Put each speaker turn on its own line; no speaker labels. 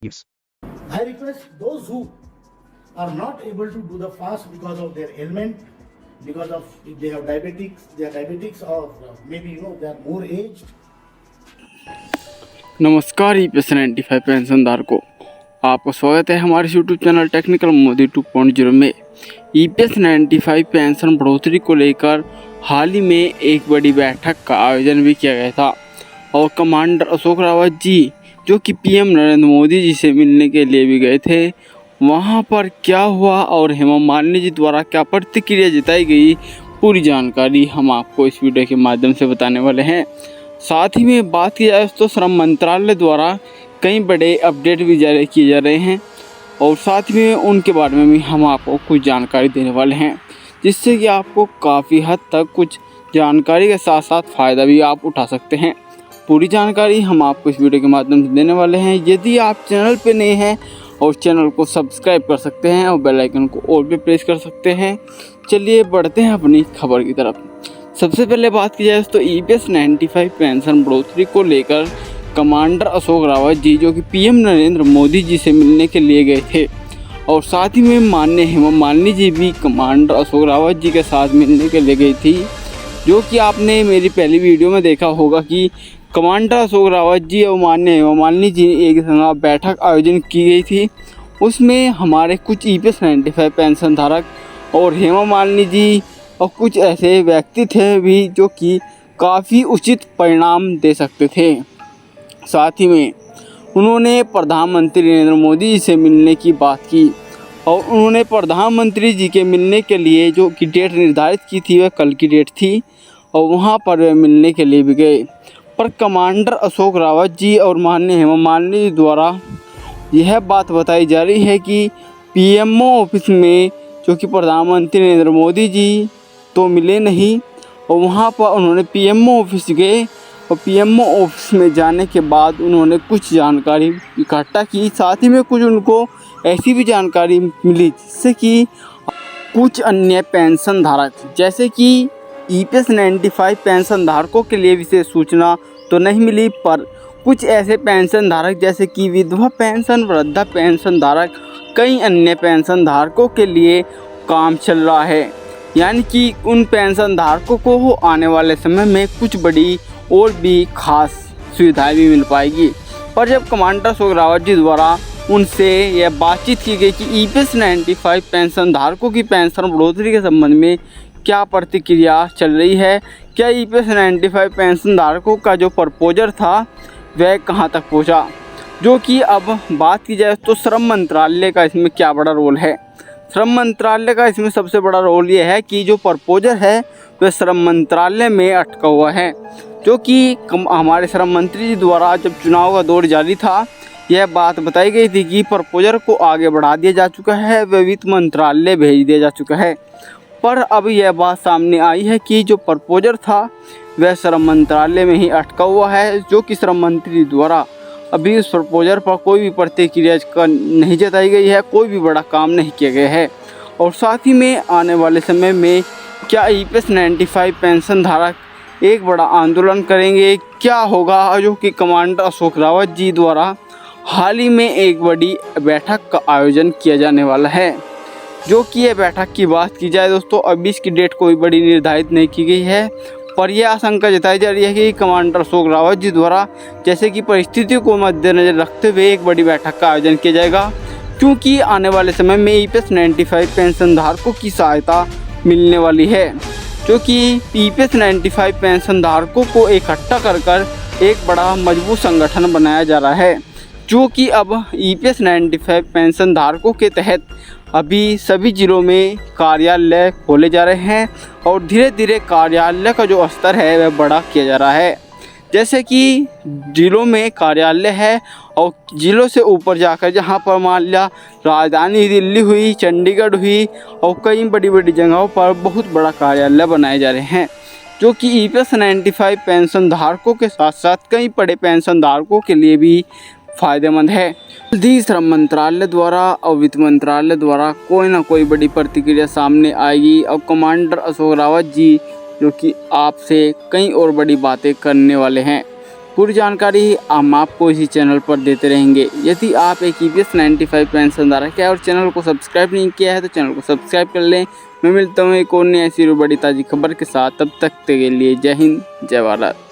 Yes.
I request those who are not able to do the fast because of their ailment, because of if they have diabetics, or maybe they are more aged.
नमस्कार EPS 95 पेंशनधारकों, आपका स्वागत है हमारे YouTube channel technical Modi 2.0 में। EPS 95 pension बढ़ोतरी को लेकर हाल ही में एक बड़ी बैठक का आयोजन भी किया गया था और कमांडर अशोक रावत जी जो कि पीएम नरेंद्र मोदी जी से मिलने के लिए भी गए थे। वहां पर क्या हुआ और हेमा मालिनी जी द्वारा क्या प्रतिक्रिया जताई गई, पूरी जानकारी हम आपको इस वीडियो के माध्यम से बताने वाले हैं। साथ ही में बात की जाए तो श्रम मंत्रालय द्वारा कई बड़े अपडेट भी जारी किए जा रहे हैं और साथ में उनके बारे में भी हम आपको कुछ जानकारी देने वाले हैं, जिससे कि आपको काफ़ी हद तक कुछ जानकारी के साथ साथ फ़ायदा भी आप उठा सकते हैं। पूरी जानकारी हम आपको इस वीडियो के माध्यम से देने वाले हैं। यदि आप चैनल पे नए हैं और चैनल को सब्सक्राइब कर सकते हैं और बेल आइकन को ऑल पे प्रेस कर सकते हैं। चलिए बढ़ते हैं अपनी खबर की तरफ। सबसे पहले बात की जाए तो ईपीएस 95 पेंशन बढ़ोतरी को लेकर कमांडर अशोक रावत जी जो कि पीएम नरेंद्र मोदी जी से मिलने के लिए गए थे और साथ ही में माननीय हेमा मालिनी जी भी कमांडर अशोक रावत जी के साथ मिलने के लिए गई थी, जो कि आपने मेरी पहली वीडियो में देखा होगा कि कमांडर अशोक रावत जी और माननीय हेमा मालिनी जी एक संग बैठक आयोजन की गई थी। उसमें हमारे कुछ ईपीएस 95 पेंशन धारक और हेमा मालिनी जी और कुछ ऐसे व्यक्ति थे भी जो कि काफ़ी उचित परिणाम दे सकते थे। साथ ही में उन्होंने प्रधानमंत्री नरेंद्र मोदी जी से मिलने की बात की और उन्होंने प्रधानमंत्री जी के मिलने के लिए जो कि डेट निर्धारित की थी वह कल की डेट थी और वहां पर वे मिलने के लिए भी गए। पर कमांडर अशोक रावत जी और माननीय हेमा मालिनी जी द्वारा यह बात बताई जा रही है कि पीएमओ ऑफिस में जो कि प्रधानमंत्री नरेंद्र मोदी जी तो मिले नहीं और वहाँ पर उन्होंने पीएमओ ऑफिस गए और पीएमओ ऑफिस में जाने के बाद उन्होंने कुछ जानकारी इकट्ठा की। साथ ही में कुछ उनको ऐसी भी जानकारी मिली जिससे कि कुछ अन्य पेंशन धारक जैसे कि ईपीएस 95 पेंशन धारकों के लिए विशेष सूचना तो नहीं मिली, पर कुछ ऐसे पेंशन धारक जैसे कि विधवा पेंशन, वृद्धा पेंशन धारक, कई अन्य पेंशन धारकों के लिए काम चल रहा है। यानी कि उन पेंशन धारकों को आने वाले समय में कुछ बड़ी और भी खास सुविधाएं भी मिल पाएगी। पर जब कमांडर अशोक रावत जी द्वारा उनसे यह बातचीत की गई कि ईपीएस 95 पेंशन धारकों की पेंशन बढ़ोतरी के संबंध में क्या प्रतिक्रिया चल रही है, क्या ईपीएस 95 पेंशन धारकों का जो प्रपोजल था वह कहां तक पहुंचा, जो कि अब बात की जाए तो श्रम मंत्रालय का इसमें क्या बड़ा रोल है। श्रम मंत्रालय का इसमें सबसे बड़ा रोल ये है कि जो प्रपोजल है वह श्रम मंत्रालय में अटका हुआ है, जो कि हमारे श्रम मंत्री जी द्वारा जब चुनाव का दौर जारी था यह बात बताई गई थी कि प्रपोजल को आगे बढ़ा दिया जा चुका है, वह वित्त मंत्रालय भेज दिया जा चुका है। पर अब यह बात सामने आई है कि जो प्रपोजल था वह श्रम मंत्रालय में ही अटका हुआ है, जो कि श्रम मंत्री द्वारा अभी उस प्रपोजल पर कोई भी प्रतिक्रिया नहीं जताई गई है, कोई भी बड़ा काम नहीं किया गया है। और साथ ही में आने वाले समय में क्या ईपीएस 95 पेंशन धारक एक बड़ा आंदोलन करेंगे, क्या होगा, जो कि कमांडर अशोक रावत जी द्वारा हाल ही में एक बड़ी बैठक का आयोजन किया जाने वाला है। जो कि यह बैठक की बात की जाए दोस्तों, अभी इसकी डेट कोई बड़ी निर्धारित नहीं की गई है, पर यह आशंका जताई जा रही है कि कमांडर अशोक रावत जी द्वारा जैसे कि परिस्थितियों को मद्देनजर रखते हुए एक बड़ी बैठक का आयोजन किया जाएगा, क्योंकि आने वाले समय में ईपीएस 95 पेंशन धारकों की सहायता मिलने वाली है, जो कि ईपीएस 95 पेंशन धारकों को इकट्ठा कर एक बड़ा मजबूत संगठन बनाया जा रहा है, जो कि अब ईपीएस 95 पेंशन धारकों के तहत अभी सभी ज़िलों में कार्यालय खोले जा रहे हैं और धीरे धीरे कार्यालय का जो स्तर है वह बड़ा किया जा रहा है। जैसे कि ज़िलों में कार्यालय है और ज़िलों से ऊपर जाकर जहां पर मान लिया राजधानी दिल्ली हुई, चंडीगढ़ हुई और कई बड़ी बड़ी जगहों पर बहुत बड़ा कार्यालय बनाए जा रहे हैं, जो कि ईपीएस 95 पेंशन धारकों के साथ साथ कई बड़े पेंशन धारकों के लिए भी फ़ायदेमंद है। जल्दी श्रम मंत्रालय द्वारा और वित्त मंत्रालय द्वारा कोई ना कोई बड़ी प्रतिक्रिया सामने आएगी और कमांडर अशोक रावत जी जो कि आपसे कई और बड़ी बातें करने वाले हैं। पूरी जानकारी हम आपको इसी चैनल पर देते रहेंगे। यदि आप एक EPS 95 पेंशनधारक है और चैनल को सब्सक्राइब नहीं किया है तो चैनल को सब्सक्राइब कर लें। मैं मिलता हूँ एक और नई ऐसी बड़ी ताज़ी खबर के साथ, तब तक के लिए जय हिंद जय भारत।